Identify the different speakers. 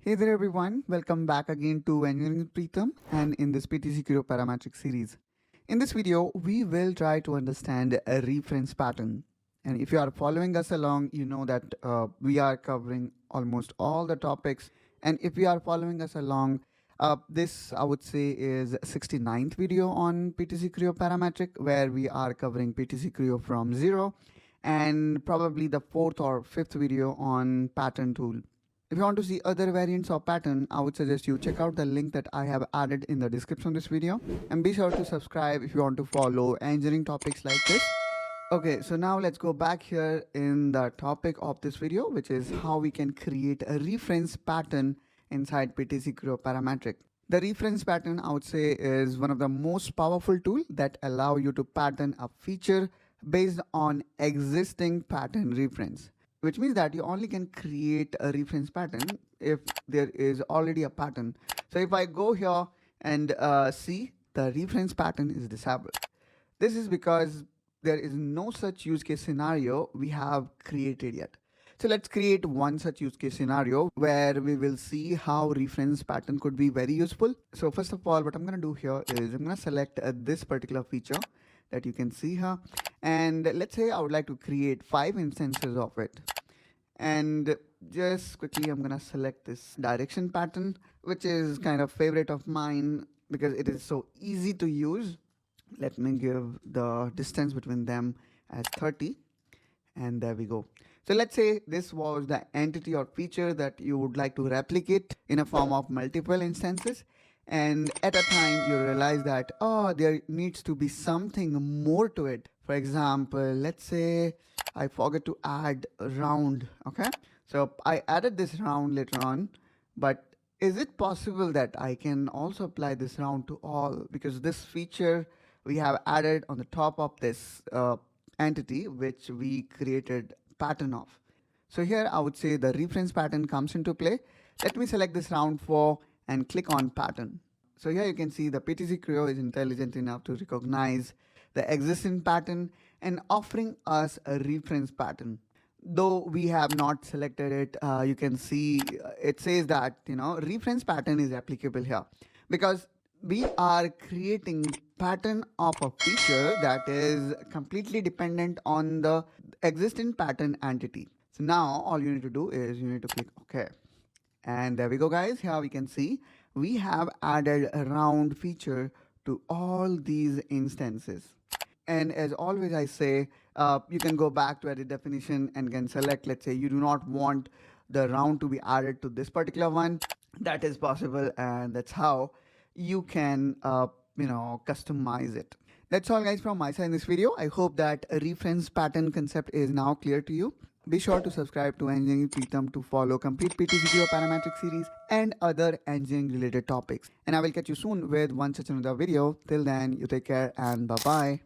Speaker 1: Hey there everyone, welcome back again to Engineering with Pritam and in this PTC Creo Parametric series. In this video, we will try to understand a reference pattern. And if you are following us along, you know that we are covering almost all the topics. And if you are following us along, this I would say is 69th video on PTC Creo Parametric, where we are covering PTC Creo from zero, and probably the fourth or fifth video on pattern tool. If you want to see other variants of pattern, I would suggest you check out the link that I have added in the description of this video, and be sure to subscribe if you want to follow engineering topics like this. Okay, so now let's go back here in the topic of this video, which is how we can create a reference pattern inside PTC Creo Parametric. The reference pattern, I would say, is one of the most powerful tool that allow you to pattern a feature based on existing pattern reference, which means that you only can create a reference pattern if there is already a pattern. So if I go here and see the reference pattern is disabled, this is because there is no such use case scenario we have created yet. So let's create one such use case scenario where we will see how reference pattern could be very useful. So first of all, what I'm going to do here is I'm going to select this particular feature that you can see here. And let's say I would like to create 5 instances of it. And just quickly, I'm going to select this direction pattern, which is kind of favorite of mine because it is so easy to use. Let me give the distance between them as 30. And there we go. So let's say this was the entity or feature that you would like to replicate in a form of multiple instances. And at a time you realize that, oh, there needs to be something more to it. For example, let's say I forgot to add a round. Okay. So I added this round later on, but is it possible that I can also apply this round to all, because this feature we have added on the top of this entity, which we created pattern of. So here I would say the reference pattern comes into play. Let me select this round 4 and click on pattern. So here you can see the PTC Creo is intelligent enough to recognize the existing pattern and offering us a reference pattern. Though we have not selected it, you can see it says that, reference pattern is applicable here because we are creating pattern of a feature that is completely dependent on the existing pattern entity. So now all you need to do is you need to click OK. And there we go, guys. Here we can see we have added a round feature to all these instances. And as always, I say, you can go back to edit definition and can select, let's say you do not want the round to be added to this particular one. That is possible. And that's how you can, customize it. That's all, guys, from my side in this video. I hope that a reference pattern concept is now clear to you. Be sure to subscribe to Engineering Pritam to follow complete PTC Creo Parametric series and other engineering related topics. And I will catch you soon with one such another video. Till then, you take care and bye-bye.